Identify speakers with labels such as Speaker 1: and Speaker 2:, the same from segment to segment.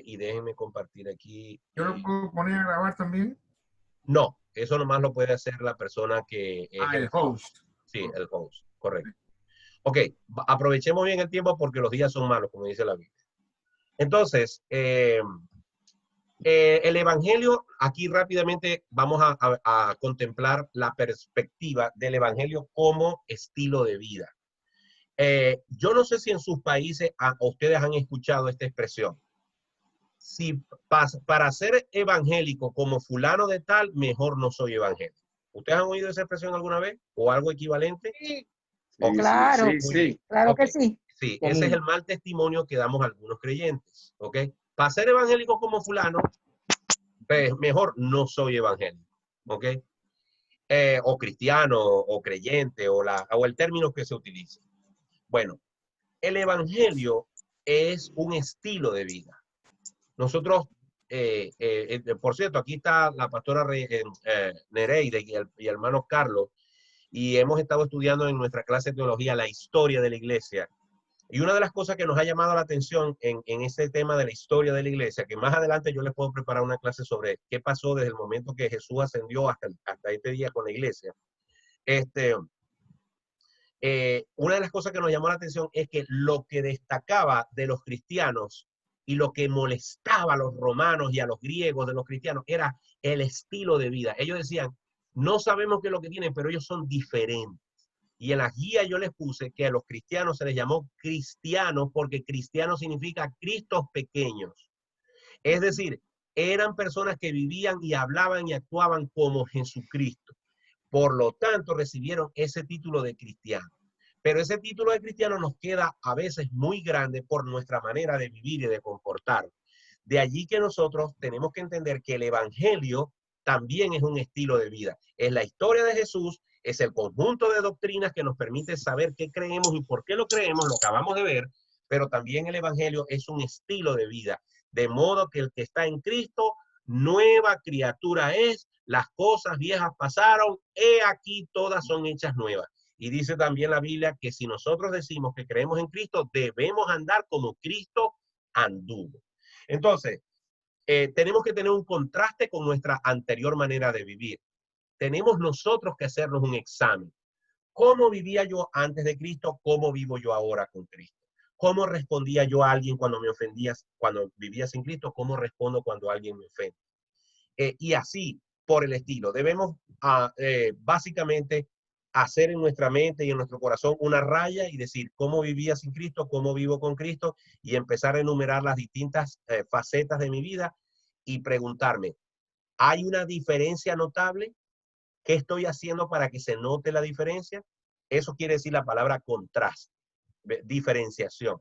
Speaker 1: y déjenme compartir aquí.
Speaker 2: ¿Yo lo puedo poner a grabar también?
Speaker 1: No, eso nomás lo puede hacer la persona que es
Speaker 2: Ah, el
Speaker 1: el host.
Speaker 2: host.
Speaker 1: Sí, el host, correcto. Ok, aprovechemos bien el tiempo porque los días son malos, como dice la Biblia. Entonces, el Evangelio, aquí rápidamente vamos a contemplar la perspectiva del Evangelio como estilo de vida. Yo no sé si en sus países ustedes han escuchado esta expresión. Si para ser evangélico como fulano de tal, mejor no soy evangélico. ¿Ustedes han oído esa expresión alguna vez o algo equivalente?
Speaker 3: Sí,
Speaker 1: Okay.
Speaker 3: claro,
Speaker 2: Sí.
Speaker 3: claro
Speaker 1: Okay.
Speaker 3: que sí.
Speaker 1: Sí, ese es el mal testimonio que damos a algunos creyentes. ¿Ok? Para ser evangélico como fulano, pues mejor no soy evangélico. ¿Ok? O cristiano, o creyente, o el término que se utilice. Bueno, el evangelio es un estilo de vida. Nosotros, por cierto, aquí está la pastora Nereide y el hermano Carlos, y hemos estado estudiando en nuestra clase de teología la historia de la iglesia. Y una de las cosas que nos ha llamado la atención en este tema de la historia de la iglesia, que más adelante yo les puedo preparar una clase sobre qué pasó desde el momento que Jesús ascendió hasta este día con la iglesia. Una de las cosas que nos llamó la atención es que lo que destacaba de los cristianos y lo que molestaba a los romanos y a los griegos de los cristianos era el estilo de vida. Ellos decían, no sabemos qué es lo que tienen, pero ellos son diferentes. Y en la guía yo les puse que a los cristianos se les llamó cristianos porque cristiano significa Cristos pequeños. Es decir, eran personas que vivían y hablaban y actuaban como Jesucristo. Por lo tanto, recibieron ese título de cristiano. Pero ese título de cristiano nos queda a veces muy grande por nuestra manera de vivir y de comportar. De allí que nosotros tenemos que entender que el evangelio también es un estilo de vida. Es la historia de Jesús, es el conjunto de doctrinas que nos permite saber qué creemos y por qué lo creemos, lo acabamos de ver, pero también el evangelio es un estilo de vida. De modo que el que está en Cristo, nueva criatura es, las cosas viejas pasaron, he aquí todas son hechas nuevas. Y dice también la Biblia que si nosotros decimos que creemos en Cristo, debemos andar como Cristo anduvo. Entonces, tenemos que tener un contraste con nuestra anterior manera de vivir. Tenemos nosotros que hacernos un examen. ¿Cómo vivía yo antes de Cristo? ¿Cómo vivo yo ahora con Cristo? ¿Cómo respondía yo a alguien cuando me ofendías, cuando vivía sin Cristo? ¿Cómo respondo cuando alguien me ofende? Y así, por el estilo. Debemos básicamente hacer en nuestra mente y en nuestro corazón una raya y decir cómo vivía sin Cristo, cómo vivo con Cristo y empezar a enumerar las distintas facetas de mi vida y preguntarme, ¿hay una diferencia notable? ¿Qué estoy haciendo para que se note la diferencia? Eso quiere decir la palabra contraste, diferenciación.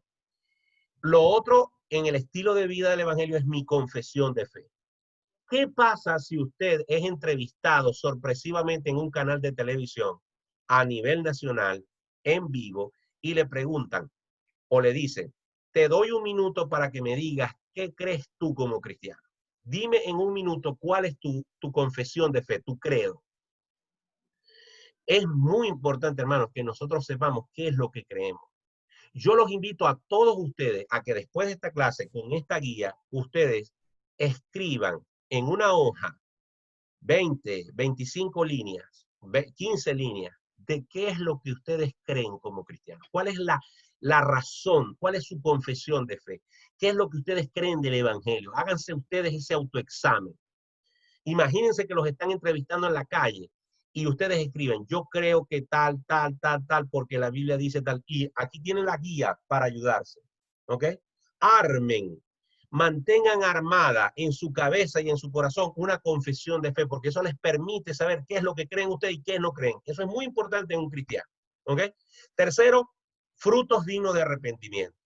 Speaker 1: Lo otro en el estilo de vida del evangelio es mi confesión de fe. ¿Qué pasa si usted es entrevistado sorpresivamente en un canal de televisión a nivel nacional, en vivo, y le preguntan o le dicen, te doy un minuto para que me digas qué crees tú como cristiano? Dime en un minuto cuál es tu confesión de fe, tu credo. Es muy importante, hermanos, que nosotros sepamos qué es lo que creemos. Yo los invito a todos ustedes a que después de esta clase, con esta guía, ustedes escriban en una hoja 20, 25 líneas, 15 líneas de qué es lo que ustedes creen como cristianos. ¿Cuál es la razón? ¿Cuál es su confesión de fe? ¿Qué es lo que ustedes creen del evangelio? Háganse ustedes ese autoexamen. Imagínense que los están entrevistando en la calle y ustedes escriben, yo creo que tal, tal, tal, tal, porque la Biblia dice tal. Y aquí tienen la guía para ayudarse. ¿Ok? Armen, mantengan armada en su cabeza y en su corazón una confesión de fe, porque eso les permite saber qué es lo que creen ustedes y qué no creen. Eso es muy importante en un cristiano. ¿Ok? Tercero, frutos dignos de arrepentimiento.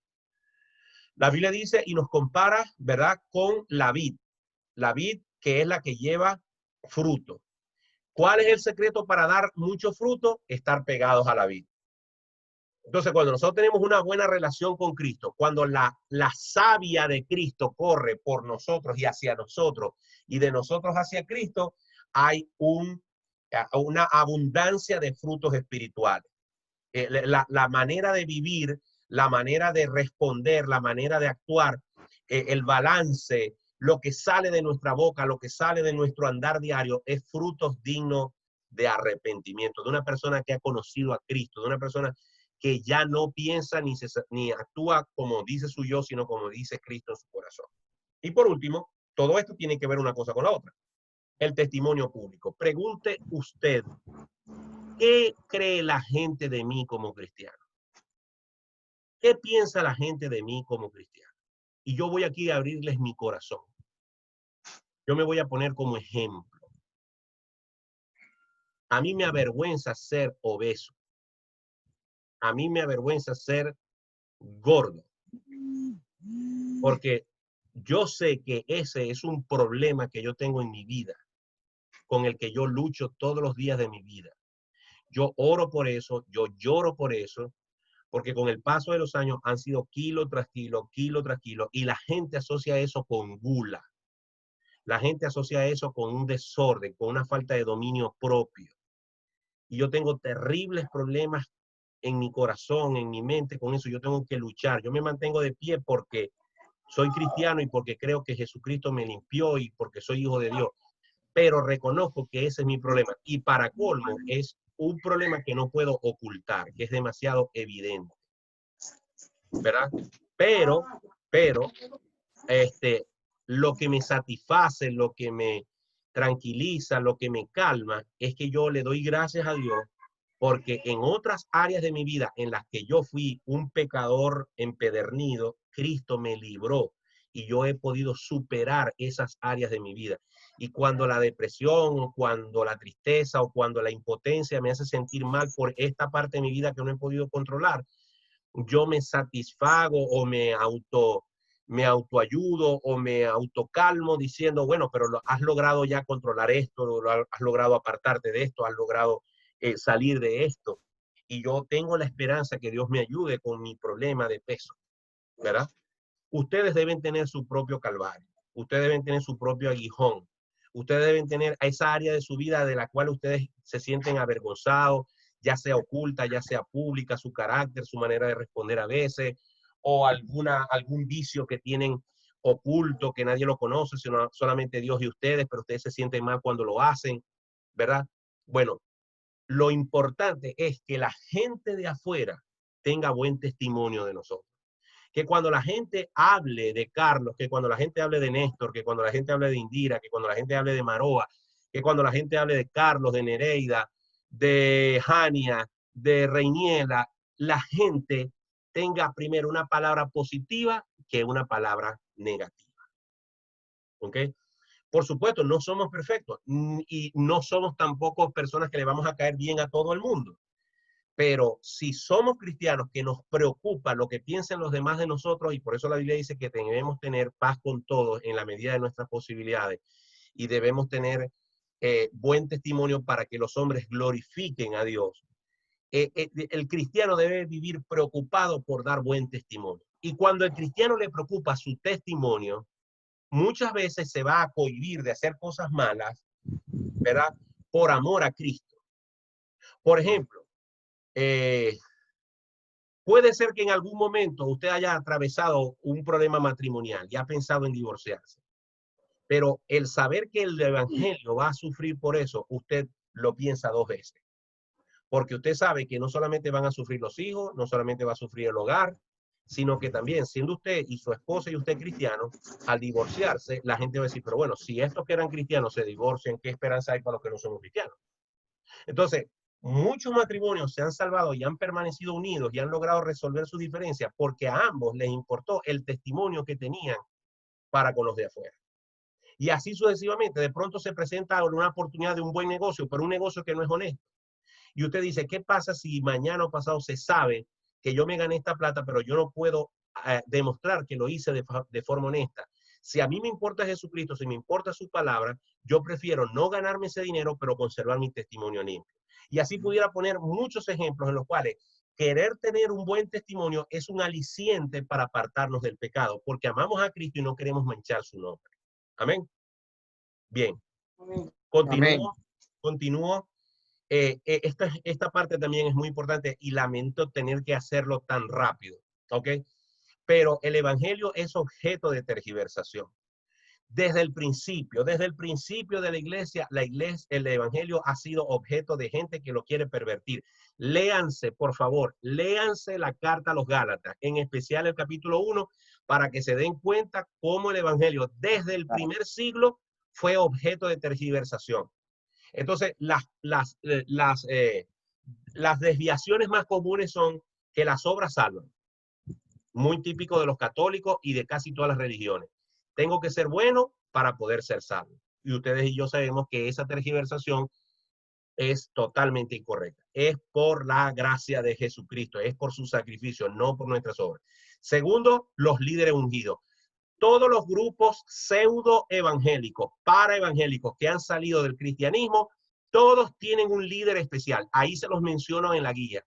Speaker 1: La Biblia dice y nos compara, ¿verdad?, con la vid. La vid que es la que lleva fruto. ¿Cuál es el secreto para dar mucho fruto? Estar pegados a la vid. Entonces, cuando nosotros tenemos una buena relación con Cristo, cuando la savia de Cristo corre por nosotros y hacia nosotros, y de nosotros hacia Cristo, hay una abundancia de frutos espirituales. La manera de vivir, la manera de responder, la manera de actuar, el balance, lo que sale de nuestra boca, lo que sale de nuestro andar diario, es frutos dignos de arrepentimiento, de una persona que ha conocido a Cristo, de una persona que ya no piensa ni actúa como dice su yo, sino como dice Cristo en su corazón. Y por último, todo esto tiene que ver una cosa con la otra. El testimonio público. Pregunte usted, ¿qué cree la gente de mí como cristiano? ¿Qué piensa la gente de mí como cristiano? Y yo voy aquí a abrirles mi corazón. Yo me voy a poner como ejemplo. A mí me avergüenza ser obeso. A mí me avergüenza ser gordo. Porque yo sé que ese es un problema que yo tengo en mi vida, con el que yo lucho todos los días de mi vida. Yo oro por eso, yo lloro por eso, porque con el paso de los años han sido kilo tras kilo, y la gente asocia eso con gula. La gente asocia eso con un desorden, con una falta de dominio propio. Y yo tengo terribles problemas en mi corazón, en mi mente con eso. Yo tengo que luchar. Yo me mantengo de pie porque soy cristiano y porque creo que Jesucristo me limpió y porque soy hijo de Dios. Pero reconozco que ese es mi problema. Y para colmo, es un problema que no puedo ocultar, que es demasiado evidente, ¿verdad? Pero, pero, lo que me satisface, lo que me tranquiliza, lo que me calma, es que yo le doy gracias a Dios porque en otras áreas de mi vida en las que yo fui un pecador empedernido, Cristo me libró y yo he podido superar esas áreas de mi vida. Y cuando la depresión, o cuando la tristeza, o cuando la impotencia me hace sentir mal por esta parte de mi vida que no he podido controlar, yo me satisfago o me autoayudo o me autocalmo diciendo, bueno, pero has logrado ya controlar esto, has logrado apartarte de esto, has logrado salir de esto. Y yo tengo la esperanza que Dios me ayude con mi problema de peso, ¿verdad? Ustedes deben tener su propio calvario, ustedes deben tener su propio aguijón, ustedes deben tener esa área de su vida de la cual ustedes se sienten avergonzados, ya sea oculta, ya sea pública, su carácter, su manera de responder a veces, o algún vicio que tienen oculto que nadie lo conoce, sino solamente Dios y ustedes, pero ustedes se sienten mal cuando lo hacen, ¿verdad? Bueno, lo importante es que la gente de afuera tenga buen testimonio de nosotros. Que cuando la gente hable de Carlos, que cuando la gente hable de Néstor, que cuando la gente hable de Indira, que cuando la gente hable de Maroa, que cuando la gente hable de Carlos, de Nereida, de Jania, de Reiniela, la gente tenga primero una palabra positiva que una palabra negativa. ¿Ok? Por supuesto, no somos perfectos y no somos tampoco personas que le vamos a caer bien a todo el mundo. Pero si somos cristianos que nos preocupa lo que piensen los demás de nosotros, y por eso la Biblia dice que debemos tener paz con todos en la medida de nuestras posibilidades, y debemos tener buen testimonio para que los hombres glorifiquen a Dios. El cristiano debe vivir preocupado por dar buen testimonio. Y cuando el cristiano le preocupa su testimonio, muchas veces se va a cohibir de hacer cosas malas, ¿verdad? Por amor a Cristo. Por ejemplo, puede ser que en algún momento usted haya atravesado un problema matrimonial y ha pensado en divorciarse, pero el saber que el evangelio va a sufrir por eso, usted lo piensa dos veces, porque usted sabe que no solamente van a sufrir los hijos, no solamente va a sufrir el hogar, sino que también siendo usted y su esposa y usted cristiano, al divorciarse, la gente va a decir, pero bueno, si estos que eran cristianos se divorcian, ¿qué esperanza hay para los que no somos cristianos? Entonces, muchos matrimonios se han salvado y han permanecido unidos y han logrado resolver sus diferencias porque a ambos les importó el testimonio que tenían para con los de afuera. Y así sucesivamente, de pronto se presenta una oportunidad de un buen negocio, pero un negocio que no es honesto. Y usted dice, ¿qué pasa si mañana o pasado se sabe que yo me gané esta plata, pero yo no puedo demostrar que lo hice de forma honesta? Si a mí me importa Jesucristo, si me importa su palabra, yo prefiero no ganarme ese dinero, pero conservar mi testimonio limpio. Y así pudiera poner muchos ejemplos en los cuales querer tener un buen testimonio es un aliciente para apartarnos del pecado, porque amamos a Cristo y no queremos manchar su nombre. Amén. Bien. Continúo. Esta parte también es muy importante y lamento tener que hacerlo tan rápido. ¿Ok? pero el evangelio es objeto de tergiversación. Desde el principio de la iglesia, el evangelio ha sido objeto de gente que lo quiere pervertir. Léanse, por favor, léanse la carta a los Gálatas, en especial el capítulo 1, para que se den cuenta cómo el evangelio desde el primer siglo fue objeto de tergiversación. Entonces, las desviaciones más comunes son que las obras salvan, muy típico de los católicos y de casi todas las religiones. Tengo que ser bueno para poder ser salvo. Y ustedes y yo sabemos que esa tergiversación es totalmente incorrecta. Es por la gracia de Jesucristo, es por su sacrificio, no por nuestras obras. Segundo, los líderes ungidos. Todos los grupos pseudo evangélicos, para evangélicos que han salido del cristianismo, todos tienen un líder especial. Ahí se los menciono en la guía.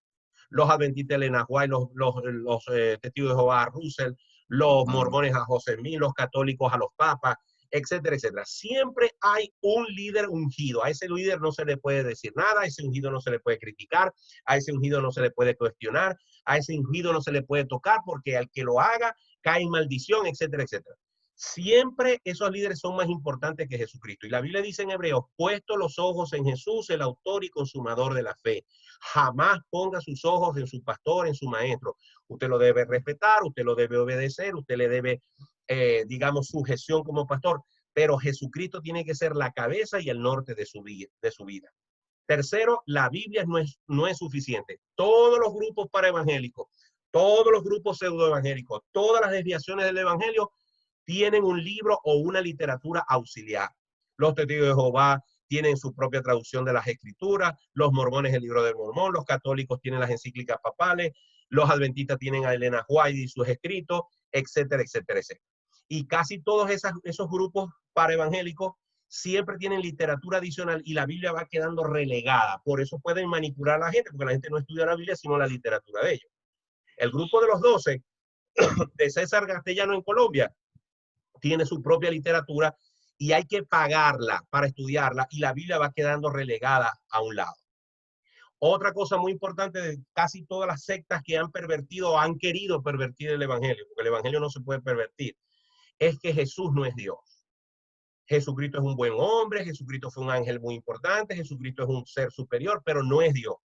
Speaker 1: Los adventistas de Elena White, los testigos de Jehová a Russell, los mormones a José Smith, los católicos a los papas, etcétera, etcétera. Siempre hay un líder ungido. A ese líder no se le puede decir nada, a ese ungido no se le puede criticar, a ese ungido no se le puede cuestionar, a ese ungido no se le puede tocar porque al que lo haga cae en maldición, etcétera, etcétera. Siempre esos líderes son más importantes que Jesucristo. Y la Biblia dice en Hebreos, puesto los ojos en Jesús, el autor y consumador de la fe. Jamás ponga sus ojos en su pastor, en su maestro. Usted lo debe respetar, usted lo debe obedecer, usted le debe, digamos, sujeción como pastor. Pero Jesucristo tiene que ser la cabeza y el norte de su vida. Tercero, la Biblia no es suficiente. Todos los grupos para evangélicos, todos los grupos pseudoevangélicos, todas las desviaciones del evangelio tienen un libro o una literatura auxiliar. Los testigos de Jehová tienen su propia traducción de las escrituras, los mormones el libro del mormón, los católicos tienen las encíclicas papales, los adventistas tienen a Elena White y sus escritos, etcétera, etcétera, etcétera. Y casi todos esos grupos para evangélicos siempre tienen literatura adicional y la Biblia va quedando relegada. Por eso pueden manipular a la gente, porque la gente no estudia la Biblia, sino la literatura de ellos. El grupo de los 12 de César Castellano en Colombia tiene su propia literatura y hay que pagarla para estudiarla y la Biblia va quedando relegada a un lado. Otra cosa muy importante de casi todas las sectas que han pervertido o han querido pervertir el evangelio, porque el evangelio no se puede pervertir, es que Jesús no es Dios. Jesucristo es un buen hombre, Jesucristo fue un ángel muy importante, Jesucristo es un ser superior, pero no es Dios.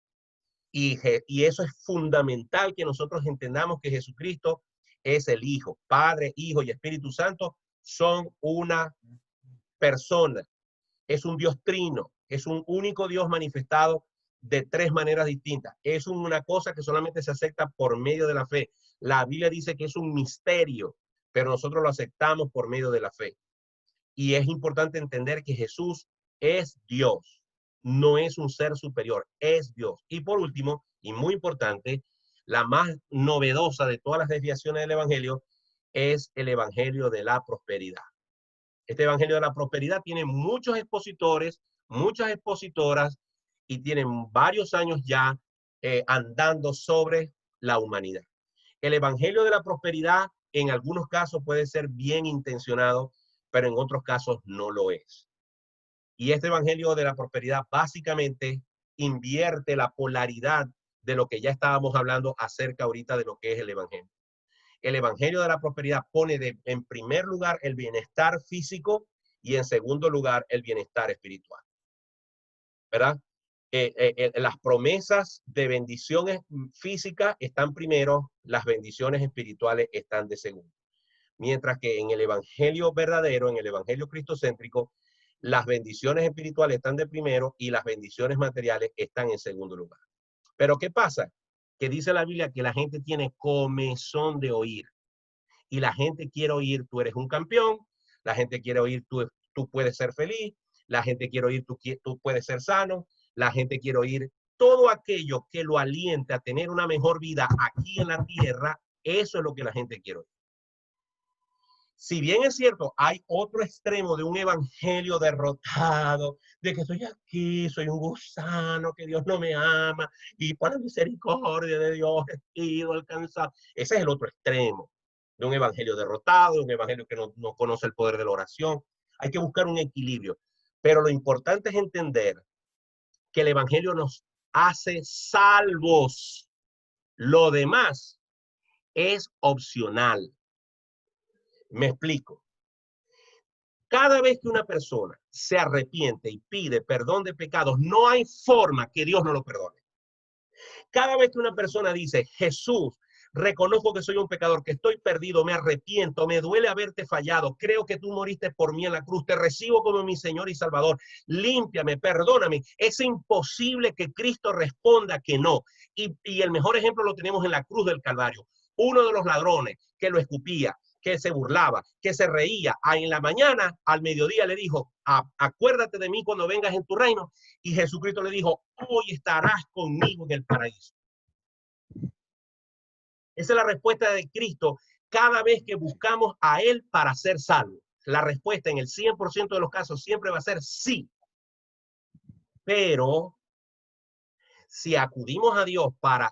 Speaker 1: Y eso es fundamental que nosotros entendamos que Jesucristo es el Hijo. Padre, Hijo y Espíritu Santo son una persona. Es un Dios trino, es un único Dios manifestado de tres maneras distintas. Es una cosa que solamente se acepta por medio de la fe. La Biblia dice que es un misterio, pero nosotros lo aceptamos por medio de la fe. Y es importante entender que Jesús es Dios, no es un ser superior, es Dios. Y por último, y muy importante, la más novedosa de todas las desviaciones del evangelio es el evangelio de la prosperidad. Este evangelio de la prosperidad tiene muchos expositores, muchas expositoras y tienen varios años ya andando sobre la humanidad. El evangelio de la prosperidad en algunos casos puede ser bien intencionado, pero en otros casos no lo es. Y este evangelio de la prosperidad básicamente invierte la polaridad de lo que ya estábamos hablando acerca ahorita de lo que es el evangelio. El evangelio de la prosperidad pone en primer lugar el bienestar físico y en segundo lugar el bienestar espiritual. ¿Verdad? Las promesas de bendiciones físicas están primero, las bendiciones espirituales están de segundo. Mientras que en el evangelio verdadero, en el evangelio cristocéntrico, las bendiciones espirituales están de primero y las bendiciones materiales están en segundo lugar. Pero ¿qué pasa? Que dice la Biblia que la gente tiene comezón de oír. Y la gente quiere oír, tú eres un campeón, la gente quiere oír, tú puedes ser feliz, la gente quiere oír, tú puedes ser sano, la gente quiere oír todo aquello que lo aliente a tener una mejor vida aquí en la tierra, eso es lo que la gente quiere oír. Si bien es cierto, hay otro extremo de un evangelio derrotado, de que estoy aquí, soy un gusano, que Dios no me ama, y por la misericordia de Dios he sido alcanzado. Ese es el otro extremo de un evangelio derrotado, de un evangelio que no conoce el poder de la oración. Hay que buscar un equilibrio. Pero lo importante es entender que el evangelio nos hace salvos. Lo demás es opcional. Me explico. Cada vez que una persona se arrepiente y pide perdón de pecados, no hay forma que Dios no lo perdone. Cada vez que una persona dice, Jesús, reconozco que soy un pecador, que estoy perdido, me arrepiento, me duele haberte fallado, creo que tú moriste por mí en la cruz, te recibo como mi Señor y Salvador, límpiame, perdóname. Es imposible que Cristo responda que no. Y el mejor ejemplo lo tenemos en la cruz del Calvario. Uno de los ladrones que lo escupía, que se burlaba, que se reía, en la mañana, al mediodía le dijo, acuérdate de mí cuando vengas en tu reino. Y Jesucristo le dijo, hoy estarás conmigo en el paraíso. Esa es la respuesta de Cristo cada vez que buscamos a Él para ser salvos. La respuesta en el 100% de los casos siempre va a ser sí. Pero si acudimos a Dios para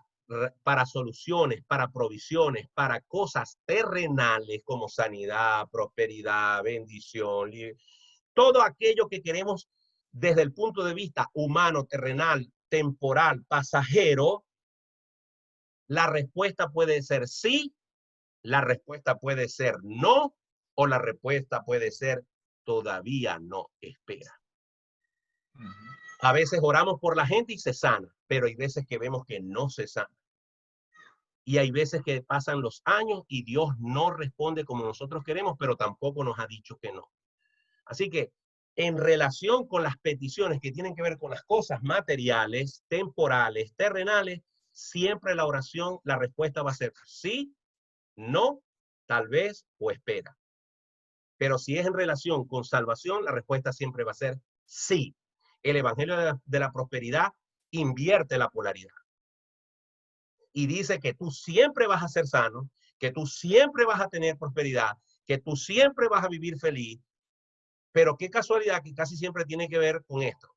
Speaker 1: soluciones, para provisiones, para cosas terrenales como sanidad, prosperidad, bendición, todo aquello que queremos desde el punto de vista humano, terrenal, temporal, pasajero, la respuesta puede ser sí, la respuesta puede ser no, o la respuesta puede ser todavía no, espera. A veces oramos por la gente y se sana, pero hay veces que vemos que no se sana. Y hay veces que pasan los años y Dios no responde como nosotros queremos, pero tampoco nos ha dicho que no. Así que en relación con las peticiones que tienen que ver con las cosas materiales, temporales, terrenales, siempre la oración, la respuesta va a ser sí, no, tal vez o espera. Pero si es en relación con salvación, la respuesta siempre va a ser sí. El evangelio de la prosperidad invierte la polaridad. Y dice que tú siempre vas a ser sano, que tú siempre vas a tener prosperidad, que tú siempre vas a vivir feliz. Pero qué casualidad que casi siempre tiene que ver con esto.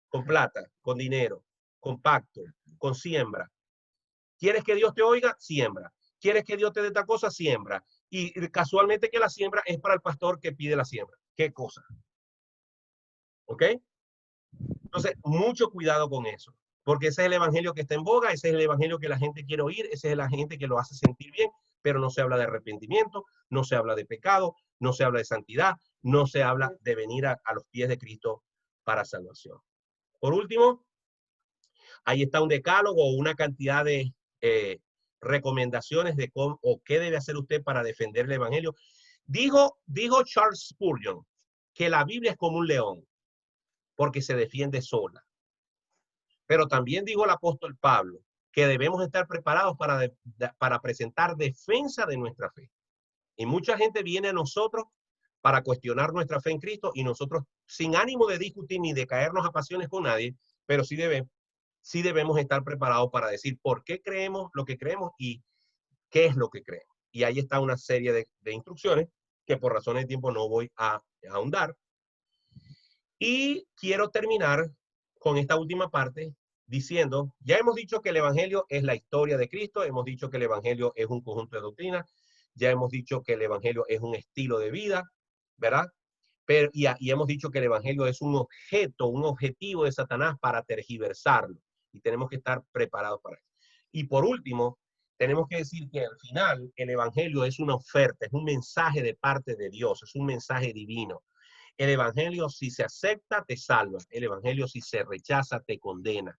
Speaker 1: Con plata, con dinero, con pacto, con siembra. ¿Quieres que Dios te oiga? Siembra. ¿Quieres que Dios te dé esta cosa? Siembra. Y casualmente que la siembra es para el pastor que pide la siembra. ¿Qué cosa? ¿Ok? Entonces, mucho cuidado con eso. Porque ese es el evangelio que está en boga, ese es el evangelio que la gente quiere oír, ese es la gente que lo hace sentir bien, pero no se habla de arrepentimiento, no se habla de pecado, no se habla de santidad, no se habla de venir a los pies de Cristo para salvación. Por último, ahí está un decálogo o una cantidad de recomendaciones de cómo o qué debe hacer usted para defender el evangelio. Dijo Charles Spurgeon que la Biblia es como un león porque se defiende sola. Pero también dijo el apóstol Pablo que debemos estar preparados para presentar defensa de nuestra fe. Y mucha gente viene a nosotros para cuestionar nuestra fe en Cristo y nosotros, sin ánimo de discutir ni de caernos a pasiones con nadie, pero sí debemos estar preparados para decir por qué creemos lo que creemos y qué es lo que creemos. Y ahí está una serie de instrucciones que por razones de tiempo no voy a ahondar. Y quiero terminar con esta última parte diciendo, ya hemos dicho que el evangelio es la historia de Cristo, hemos dicho que el evangelio es un conjunto de doctrinas, ya hemos dicho que el evangelio es un estilo de vida, ¿verdad? Pero, y hemos dicho que el evangelio es un objeto, un objetivo de Satanás para tergiversarlo. Y tenemos que estar preparados para eso. Y por último, tenemos que decir que al final el evangelio es una oferta, es un mensaje de parte de Dios, es un mensaje divino. El evangelio, si se acepta, te salva. El evangelio, si se rechaza, te condena.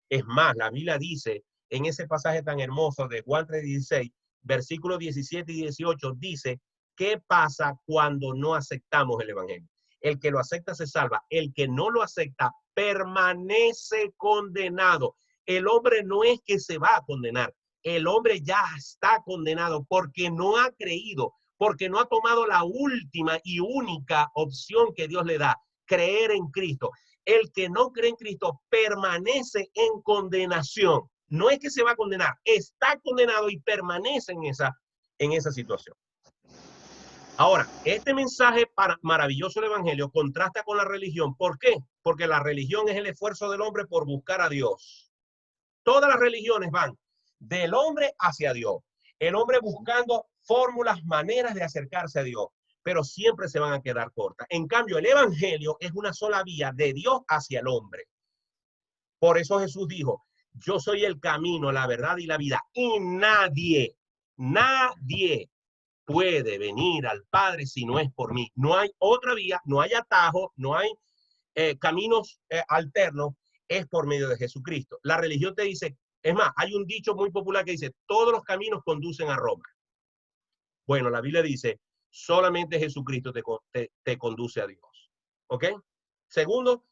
Speaker 1: Es más, la Biblia dice en ese pasaje tan hermoso de Juan 3:16, versículos 17 y 18, dice, ¿qué pasa cuando no aceptamos el evangelio? El que lo acepta se salva. El que no lo acepta permanece condenado. El hombre no es que se va a condenar. El hombre ya está condenado porque no ha creído, porque no ha tomado la última y única opción que Dios le da, creer en Cristo. El que no cree en Cristo permanece en condenación. No es que se va a condenar, está condenado y permanece en esa situación. Ahora, este mensaje maravilloso del evangelio contrasta con la religión. ¿Por qué? Porque la religión es el esfuerzo del hombre por buscar a Dios. Todas las religiones van del hombre hacia Dios. El hombre buscando fórmulas, maneras de acercarse a Dios, pero siempre se van a quedar cortas. En cambio, el evangelio es una sola vía de Dios hacia el hombre. Por eso Jesús dijo, Yo soy el camino, la verdad y la vida. Y nadie puede venir al Padre si no es por mí. No hay otra vía, no hay atajo, no hay caminos alternos, es por medio de Jesucristo. La religión te dice, es más, hay un dicho muy popular que dice, todos los caminos conducen a Roma. Bueno, la Biblia dice, solamente Jesucristo te conduce a Dios. ¿Ok? Segundo,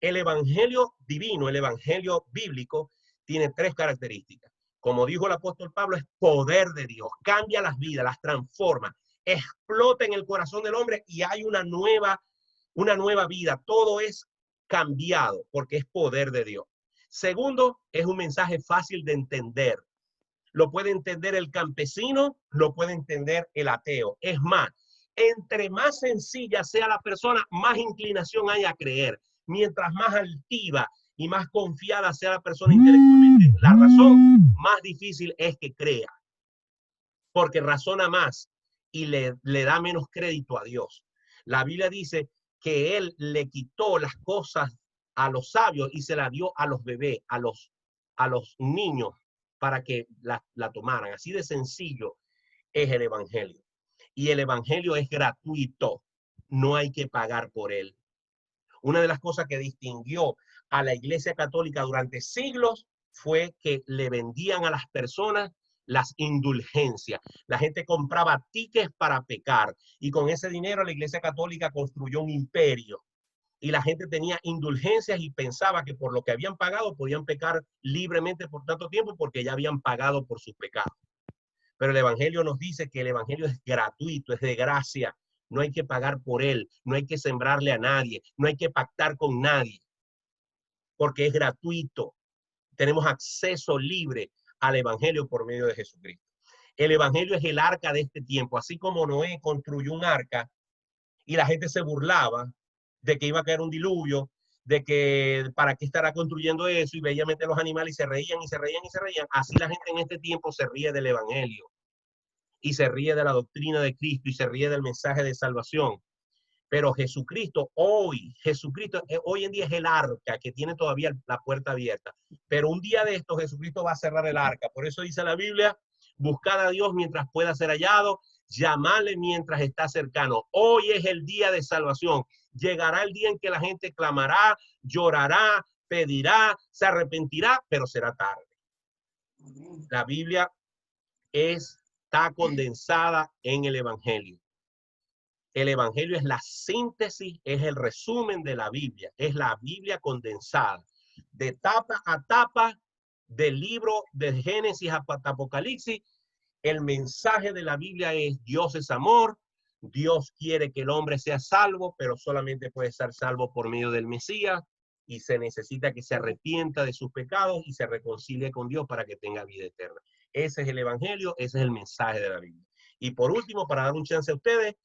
Speaker 1: el evangelio divino, el evangelio bíblico, tiene tres características. Como dijo el apóstol Pablo, es poder de Dios, cambia las vidas, las transforma, explota en el corazón del hombre y hay una nueva vida. Todo es cambiado porque es poder de Dios. Segundo, es un mensaje fácil de entender. Lo puede entender el campesino, lo puede entender el ateo. Es más, entre más sencilla sea la persona, más inclinación hay a creer. Mientras más altiva y más confiada sea la persona intelectualmente, la razón, más difícil es que crea. Porque razona más y le da menos crédito a Dios. La Biblia dice que Él le quitó las cosas a los sabios y se la dio a los bebés, a los niños, para que la tomaran. Así de sencillo es el evangelio. Y el evangelio es gratuito. No hay que pagar por él. Una de las cosas que distinguió a la Iglesia Católica durante siglos fue que le vendían a las personas las indulgencias. La gente compraba tickets para pecar y con ese dinero la Iglesia Católica construyó un imperio. Y la gente tenía indulgencias y pensaba que por lo que habían pagado podían pecar libremente por tanto tiempo porque ya habían pagado por sus pecados. Pero el evangelio nos dice que el evangelio es gratuito, es de gracia. No hay que pagar por él, no hay que sembrarle a nadie, no hay que pactar con nadie, porque es gratuito. Tenemos acceso libre al evangelio por medio de Jesucristo. El evangelio es el arca de este tiempo, así como Noé construyó un arca y la gente se burlaba de que iba a caer un diluvio, de que para qué estará construyendo eso, y veía meter los animales y se reían y se reían y se reían. Así la gente en este tiempo se ríe del evangelio y se ríe de la doctrina de Cristo y se ríe del mensaje de salvación. Pero Jesucristo hoy en día es el arca que tiene todavía la puerta abierta. Pero un día de esto Jesucristo va a cerrar el arca. Por eso dice la Biblia, buscad a Dios mientras pueda ser hallado, llamarle mientras está cercano. Hoy es el día de salvación. Llegará el día en que la gente clamará, llorará, pedirá, se arrepentirá, pero será tarde. La Biblia está condensada en el evangelio. El evangelio es la síntesis, es el resumen de la Biblia, es la Biblia condensada, de tapa a tapa, del libro de Génesis a Apocalipsis. El mensaje de la Biblia es: Dios es amor, Dios quiere que el hombre sea salvo, pero solamente puede ser salvo por medio del Mesías, y se necesita que se arrepienta de sus pecados y se reconcilie con Dios para que tenga vida eterna. Ese es el evangelio, ese es el mensaje de la Biblia. Y por último, para dar un chance a ustedes,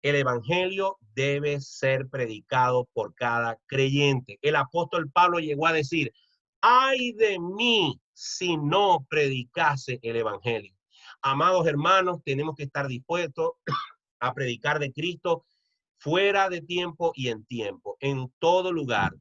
Speaker 1: el evangelio debe ser predicado por cada creyente. El apóstol Pablo llegó a decir: ay de mí si no predicase el evangelio. Amados hermanos, tenemos que estar dispuestos a predicar de Cristo fuera de tiempo y en tiempo, en todo lugar.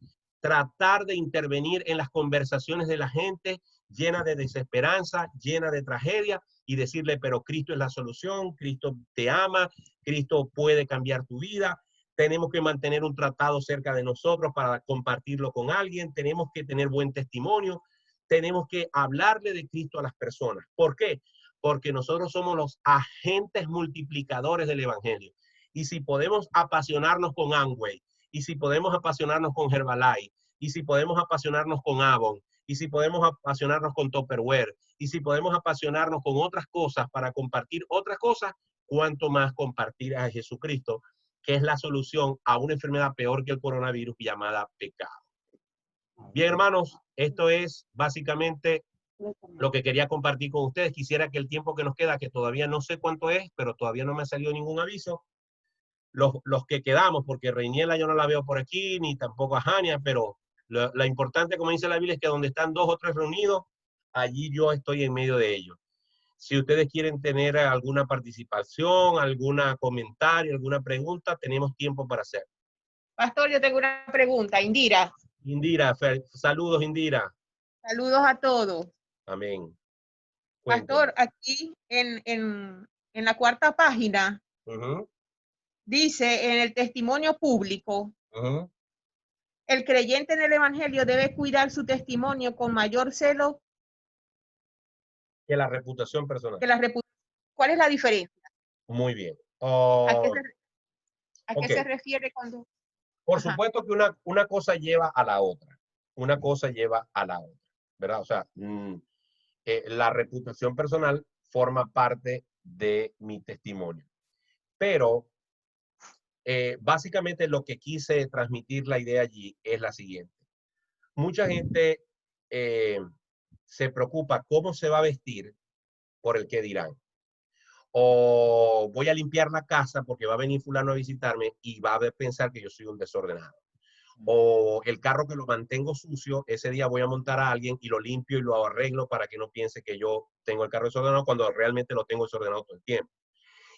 Speaker 1: Tratar de intervenir en las conversaciones de la gente llena de desesperanza, llena de tragedia, y decirle: pero Cristo es la solución, Cristo te ama, Cristo puede cambiar tu vida. Tenemos que mantener un tratado cerca de nosotros para compartirlo con alguien, tenemos que tener buen testimonio, tenemos que hablarle de Cristo a las personas. ¿Por qué? Porque nosotros somos los agentes multiplicadores del evangelio. Y si podemos apasionarnos con Amway, y si podemos apasionarnos con Herbalife, y si podemos apasionarnos con Avon, y si podemos apasionarnos con Tupperware, y si podemos apasionarnos con otras cosas para compartir otras cosas, cuánto más compartir a Jesucristo, que es la solución a una enfermedad peor que el coronavirus llamada pecado. Bien, hermanos, esto es básicamente lo que quería compartir con ustedes. Quisiera que el tiempo que nos queda, que todavía no sé cuánto es, pero todavía no me ha salido ningún aviso, los que quedamos, porque Reiniela yo no la veo por aquí, ni tampoco a Jania, pero lo importante, como dice la Biblia, es que donde están 2 o 3 reunidos, allí yo estoy en medio de ellos. Si ustedes quieren tener alguna participación, algún comentario, alguna pregunta, tenemos tiempo para hacer.
Speaker 3: Pastor, yo tengo una pregunta. Indira.
Speaker 1: Indira, saludos, Indira.
Speaker 3: Saludos a todos.
Speaker 1: Amén.
Speaker 3: Pastor, aquí en la cuarta página dice en el testimonio público, el creyente en el evangelio debe cuidar su testimonio con mayor celo
Speaker 1: que la reputación personal.
Speaker 3: ¿Cuál es la diferencia?
Speaker 1: Muy bien.
Speaker 3: ¿A qué se refiere cuando?
Speaker 1: Por supuesto que una cosa lleva a la otra. Una cosa lleva a la otra, ¿verdad? O sea, la reputación personal forma parte de mi testimonio. Pero básicamente lo que quise transmitir la idea allí es la siguiente. Mucha gente se preocupa cómo se va a vestir por el qué dirán. O voy a limpiar la casa porque va a venir fulano a visitarme y va a pensar que yo soy un desordenado. O el carro que lo mantengo sucio, ese día voy a montar a alguien y lo limpio y lo arreglo para que no piense que yo tengo el carro desordenado cuando realmente lo tengo desordenado todo el tiempo.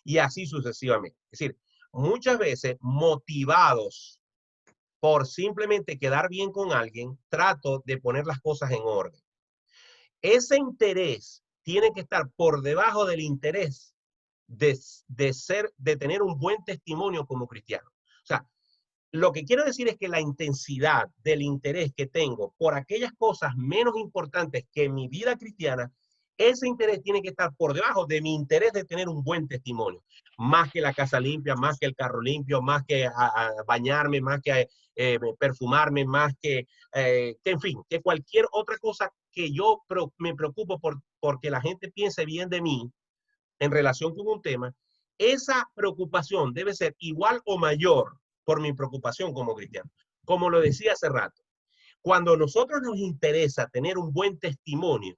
Speaker 1: Y así sucesivamente. Es decir, muchas veces motivados por simplemente quedar bien con alguien, trato de poner las cosas en orden. Ese interés tiene que estar por debajo del interés de tener un buen testimonio como cristiano. O sea, lo que quiero decir es que la intensidad del interés que tengo por aquellas cosas menos importantes que mi vida cristiana, ese interés tiene que estar por debajo de mi interés de tener un buen testimonio. Más que la casa limpia, más que el carro limpio, más que bañarme, más que perfumarme, más que en fin, que cualquier otra cosa que yo me preocupo porque la gente piense bien de mí en relación con un tema, esa preocupación debe ser igual o mayor por mi preocupación como cristiano. Como lo decía hace rato, cuando a nosotros nos interesa tener un buen testimonio,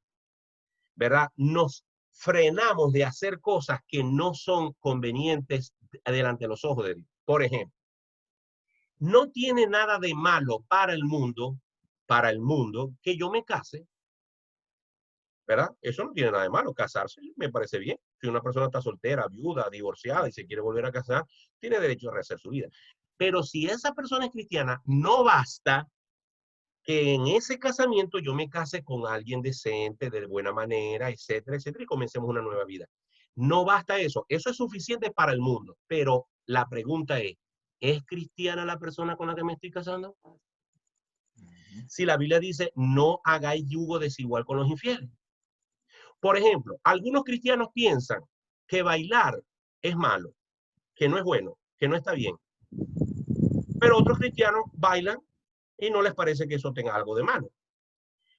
Speaker 1: ¿verdad? Nos frenamos de hacer cosas que no son convenientes delante de los ojos de Dios. Por ejemplo, no tiene nada de malo para el mundo que yo me case, ¿verdad? Eso no tiene nada de malo, casarse me parece bien. Si una persona está soltera, viuda, divorciada y se quiere volver a casar, tiene derecho a rehacer su vida. Pero si esa persona es cristiana, no basta que en ese casamiento yo me case con alguien decente, de buena manera, etcétera, etcétera, y comencemos una nueva vida. No basta eso. Eso es suficiente para el mundo. Pero la pregunta ¿es cristiana la persona con la que me estoy casando? Si la Biblia dice, no hagáis yugo desigual con los infieles. Por ejemplo, algunos cristianos piensan que bailar es malo, que no es bueno, que no está bien. Pero otros cristianos bailan y no les parece que eso tenga algo de malo.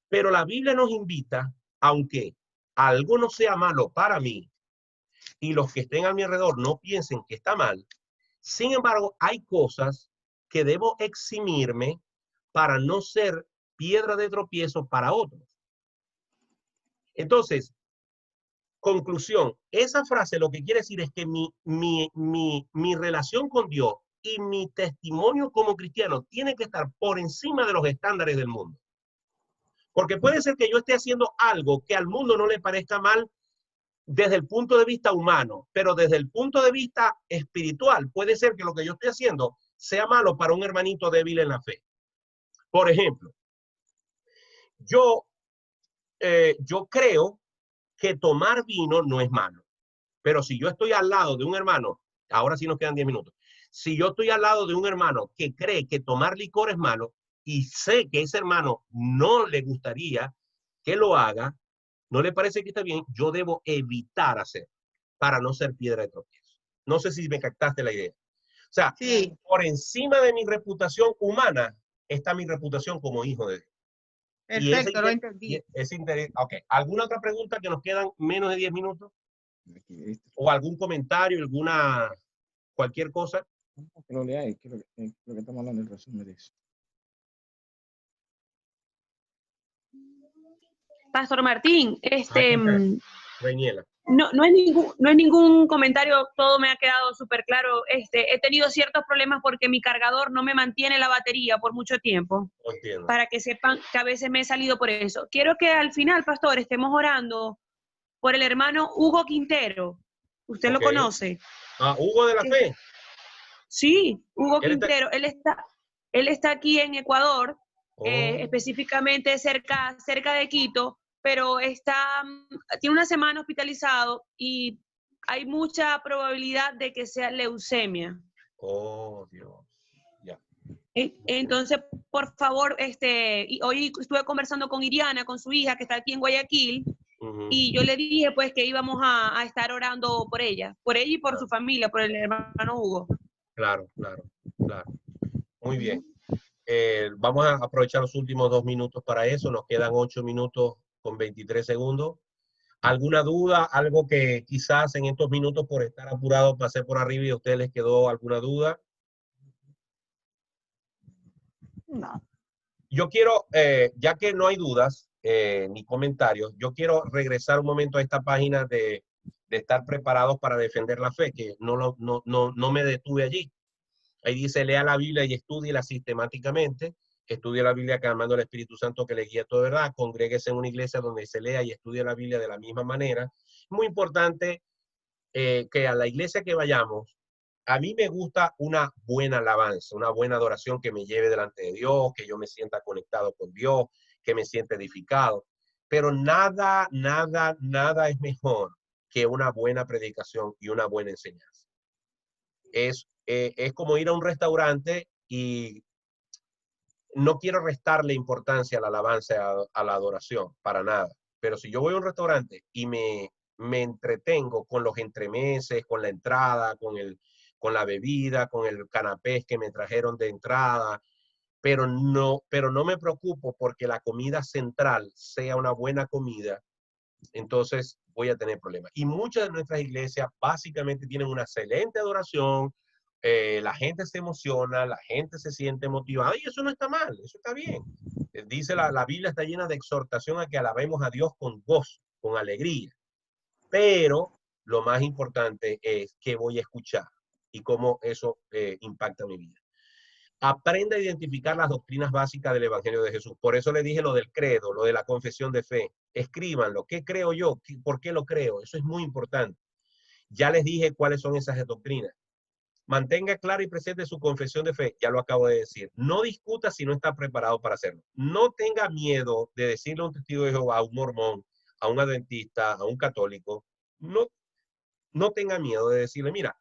Speaker 1: Pero la Biblia nos invita, aunque algo no sea malo para mí y los que estén a mi alrededor no piensen que está mal, sin embargo, hay cosas que debo eximirme para no ser piedra de tropiezo para otros. Entonces, conclusión, esa frase lo que quiere decir es que mi relación con Dios y mi testimonio como cristiano tiene que estar por encima de los estándares del mundo. Porque puede ser que yo esté haciendo algo que al mundo no le parezca mal desde el punto de vista humano, pero desde el punto de vista espiritual puede ser que lo que yo estoy haciendo sea malo para un hermanito débil en la fe. Por ejemplo, yo creo que tomar vino no es malo. Pero si yo estoy al lado de un hermano, ahora sí nos quedan 10 minutos, si yo estoy al lado de un hermano que cree que tomar licor es malo y sé que ese hermano no le gustaría que lo haga, no le parece que está bien, yo debo evitar hacer para no ser piedra de tropiezo. No sé si me captaste la idea. O sea, sí, por encima de mi reputación humana está mi reputación como hijo de Dios.
Speaker 3: Perfecto, lo entendí.
Speaker 1: Ok, ¿alguna otra pregunta que nos quedan menos de 10 minutos? ¿O algún comentario, cualquier cosa?
Speaker 2: Que lo leáis, que lo que estamos hablando en el resumen de eso.
Speaker 4: Pastor Martín,
Speaker 1: Reiniela.
Speaker 4: no es ningún comentario, todo me ha quedado súper claro. He tenido ciertos problemas porque mi cargador no me mantiene la batería por mucho tiempo.
Speaker 1: Entiendo.
Speaker 4: Para que sepan que a veces me he salido por eso. Quiero que al final, pastor, estemos orando por el hermano Hugo Quintero. ¿Usted lo conoce?
Speaker 1: Ah, Hugo de la Fe.
Speaker 4: Sí, Hugo Quintero. Él está aquí en Ecuador. específicamente cerca de Quito, pero tiene una semana hospitalizado y hay mucha probabilidad de que sea leucemia.
Speaker 1: Oh, Dios. Ya.
Speaker 4: Entonces, por favor, y hoy estuve conversando con Iriana, con su hija, que está aquí en Guayaquil, y yo le dije pues que íbamos a estar orando por ella y por su familia, por el hermano Hugo.
Speaker 1: Claro. Muy bien. Vamos a aprovechar los últimos 2 minutos para eso. Nos quedan 8 minutos con 23 segundos. ¿Alguna duda? Algo que quizás en estos minutos por estar apurado pasé por arriba y a ustedes les quedó alguna duda?
Speaker 2: No.
Speaker 1: Yo quiero, ya que no hay dudas ni comentarios, yo quiero regresar un momento a esta página de estar preparados para defender la fe, que no me detuve allí. Ahí dice, lea la Biblia y estúdiela sistemáticamente. Estudie la Biblia clamando al Espíritu Santo que le guíe toda verdad. Congréguese en una iglesia donde se lea y estudie la Biblia de la misma manera. Muy importante que a la iglesia que vayamos, a mí me gusta una buena alabanza, una buena adoración que me lleve delante de Dios, que yo me sienta conectado con Dios, que me sienta edificado. Pero nada es mejor que una buena predicación y una buena enseñanza. Es como ir a un restaurante y no quiero restarle importancia a la alabanza, a la adoración, para nada. Pero si yo voy a un restaurante y me entretengo con los entremeses, con la entrada, con la bebida, con el canapés que me trajeron de entrada, pero no me preocupo porque la comida central sea una buena comida, entonces voy a tener problemas. Y muchas de nuestras iglesias básicamente tienen una excelente adoración, la gente se emociona, la gente se siente motivada y eso no está mal, eso está bien. Dice la Biblia está llena de exhortación a que alabemos a Dios con gozo, con alegría. Pero lo más importante es qué voy a escuchar y cómo eso impacta mi vida. Aprenda a identificar las doctrinas básicas del Evangelio de Jesús. Por eso le dije lo del credo, lo de la confesión de fe. Escríbanlo. ¿Qué creo yo? ¿Por qué lo creo? Eso es muy importante. Ya les dije cuáles son esas doctrinas. Mantenga clara y presente su confesión de fe. Ya lo acabo de decir. No discuta si no está preparado para hacerlo. No tenga miedo de decirle a un testigo de Jehová, a un mormón, a un adventista, a un católico. No tenga miedo de decirle, mira,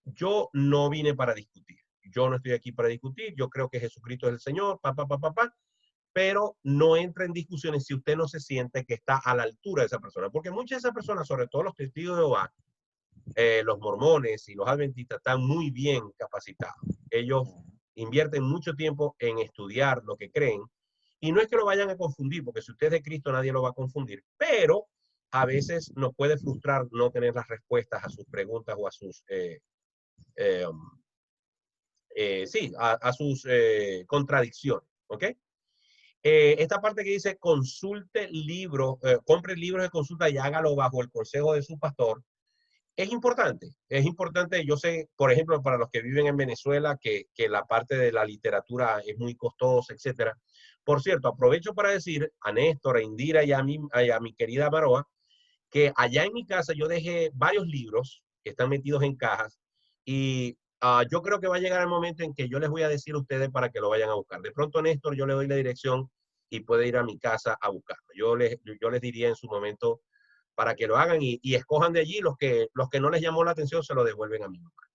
Speaker 1: yo no vine para discutir. Yo no estoy aquí para discutir. Yo creo que Jesucristo es el Señor, pero no entra en discusiones si usted no se siente que está a la altura de esa persona. Porque muchas de esas personas, sobre todo los testigos de Jehová, los mormones y los adventistas, están muy bien capacitados. Ellos invierten mucho tiempo en estudiar lo que creen. Y no es que lo vayan a confundir, porque si usted es de Cristo nadie lo va a confundir. Pero a veces nos puede frustrar no tener las respuestas a sus preguntas o a sus... a sus contradicciones, ¿ok? Esta parte que dice consulte libros, compre libros de consulta y hágalo bajo el consejo de su pastor, es importante. Yo sé, por ejemplo, para los que viven en Venezuela, que la parte de la literatura es muy costosa, etcétera. Por cierto, aprovecho para decir a Néstor, a Indira y a mi querida Maroa, que allá en mi casa yo dejé varios libros que están metidos en cajas y yo creo que va a llegar el momento en que yo les voy a decir a ustedes para que lo vayan a buscar. De pronto, Néstor, yo le doy la dirección y puede ir a mi casa a buscarlo. Yo les diría en su momento para que lo hagan y escojan de allí los que no les llamó la atención, se lo devuelven a mi lugar.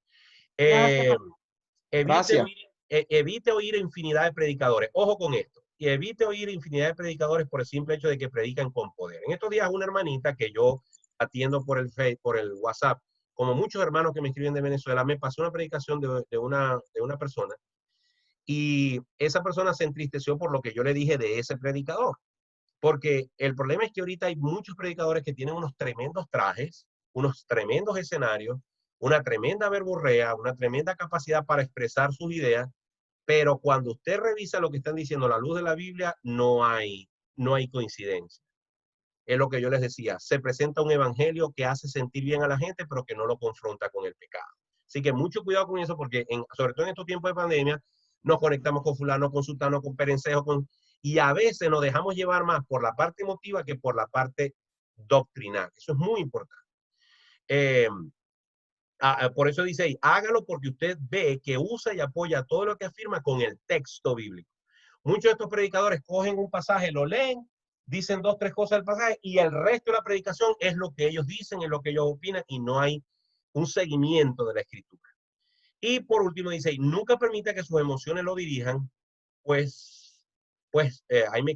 Speaker 1: Evite oír infinidad de predicadores. Ojo con esto. Y evite oír infinidad de predicadores por el simple hecho de que predican con poder. En estos días una hermanita que yo atiendo por el WhatsApp, como muchos hermanos que me escriben de Venezuela, me pasó una predicación de una persona y esa persona se entristeció por lo que yo le dije de ese predicador. Porque el problema es que ahorita hay muchos predicadores que tienen unos tremendos trajes, unos tremendos escenarios, una tremenda verborrea, una tremenda capacidad para expresar sus ideas, pero cuando usted revisa lo que están diciendo a la luz de la Biblia, no hay coincidencia. Es lo que yo les decía, se presenta un evangelio que hace sentir bien a la gente, pero que no lo confronta con el pecado. Así que mucho cuidado con eso, porque sobre todo en estos tiempos de pandemia, nos conectamos con fulano, con sultano, con perencejo, y a veces nos dejamos llevar más por la parte emotiva que por la parte doctrinal. Eso es muy importante. Por eso dice ahí, hágalo porque usted ve que usa y apoya todo lo que afirma con el texto bíblico. Muchos de estos predicadores cogen un pasaje, lo leen, dicen 2, 3 cosas del pasaje y el resto de la predicación es lo que ellos dicen, es lo que ellos opinan y no hay un seguimiento de la escritura. Y por último dice, nunca permita que sus emociones lo dirijan, ahí me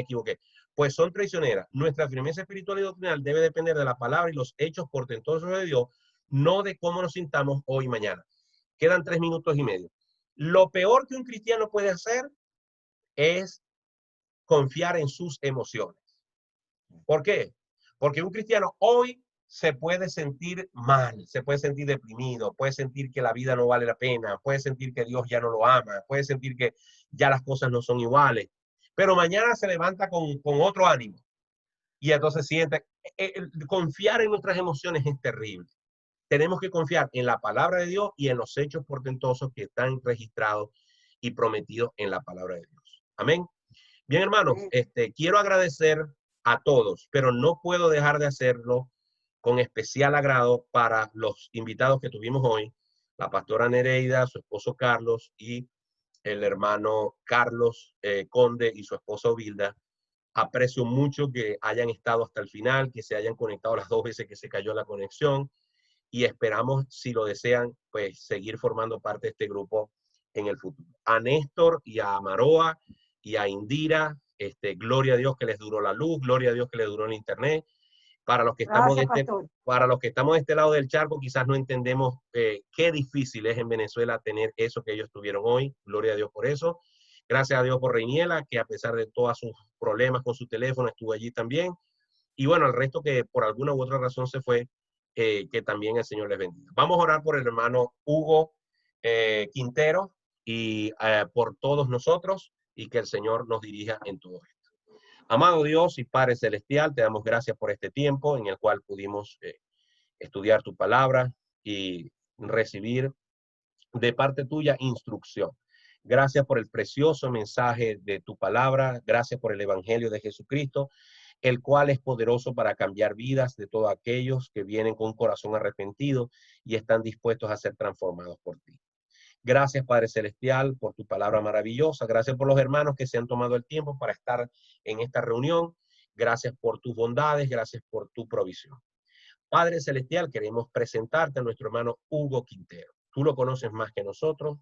Speaker 1: equivoqué, pues son traicioneras. Nuestra firmeza espiritual y doctrinal debe depender de la palabra y los hechos portentosos de Dios, no de cómo nos sintamos hoy y mañana. Quedan 3 minutos y medio. Lo peor que un cristiano puede hacer es confiar en sus emociones. ¿Por qué? Porque un cristiano hoy se puede sentir mal, se puede sentir deprimido, puede sentir que la vida no vale la pena, puede sentir que Dios ya no lo ama, puede sentir que ya las cosas no son iguales, pero mañana se levanta con otro ánimo y entonces siente, confiar en nuestras emociones es terrible. Tenemos que confiar en la palabra de Dios y en los hechos portentosos que están registrados y prometidos en la palabra de Dios. Amén. Bien, hermanos, quiero agradecer a todos, pero no puedo dejar de hacerlo con especial agrado para los invitados que tuvimos hoy, la pastora Nereida, su esposo Carlos y el hermano Carlos Conde y su esposa Ovilda. Aprecio mucho que hayan estado hasta el final, que se hayan conectado las 2 veces que se cayó la conexión y esperamos, si lo desean, pues seguir formando parte de este grupo en el futuro. A Néstor y a Maroa y a Indira, gloria a Dios que les duró la luz, gloria a Dios que les duró el internet. Para los que estamos de este lado del charco, quizás no entendemos qué difícil es en Venezuela tener eso que ellos tuvieron hoy. Gloria a Dios por eso. Gracias a Dios por Reiniela, que a pesar de todos sus problemas con su teléfono, estuvo allí también. Y bueno, al resto que por alguna u otra razón se fue, que también el Señor les bendiga. Vamos a orar por el hermano Hugo Quintero y por todos nosotros y que el Señor nos dirija en todo esto. Amado Dios y Padre Celestial, te damos gracias por este tiempo en el cual pudimos estudiar tu palabra y recibir de parte tuya instrucción. Gracias por el precioso mensaje de tu palabra. Gracias por el evangelio de Jesucristo, el cual es poderoso para cambiar vidas de todos aquellos que vienen con un corazón arrepentido y están dispuestos a ser transformados por ti. Gracias, Padre Celestial, por tu palabra maravillosa. Gracias por los hermanos que se han tomado el tiempo para estar en esta reunión. Gracias por tus bondades, gracias por tu provisión. Padre Celestial, queremos presentarte a nuestro hermano Hugo Quintero. Tú lo conoces más que nosotros,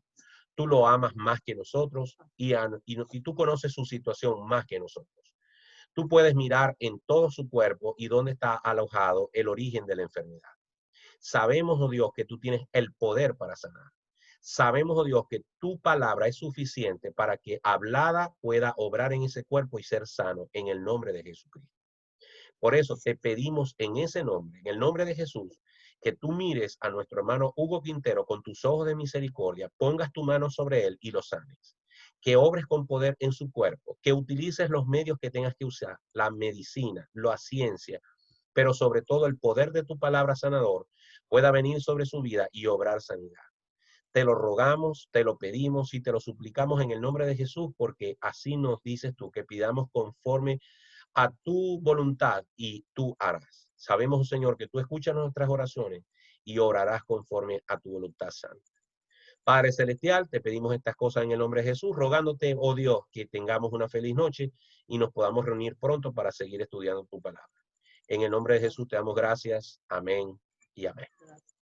Speaker 1: tú lo amas más que nosotros y tú conoces su situación más que nosotros. Tú puedes mirar en todo su cuerpo y dónde está alojado el origen de la enfermedad. Sabemos, oh Dios, que tú tienes el poder para sanar. Sabemos, oh Dios, que tu palabra es suficiente para que hablada pueda obrar en ese cuerpo y ser sano en el nombre de Jesucristo. Por eso te pedimos en ese nombre, en el nombre de Jesús, que tú mires a nuestro hermano Hugo Quintero con tus ojos de misericordia, pongas tu mano sobre él y lo sanes. Que obres con poder en su cuerpo, que utilices los medios que tengas que usar, la medicina, la ciencia, pero sobre todo el poder de tu palabra sanador pueda venir sobre su vida y obrar sanidad. Te lo rogamos, te lo pedimos y te lo suplicamos en el nombre de Jesús, porque así nos dices tú, que pidamos conforme a tu voluntad y tú harás. Sabemos, Señor, que tú escuchas nuestras oraciones y orarás conforme a tu voluntad santa. Padre Celestial, te pedimos estas cosas en el nombre de Jesús, rogándote, oh Dios, que tengamos una feliz noche y nos podamos reunir pronto para seguir estudiando tu palabra. En el nombre de Jesús te damos gracias. Amén y amén.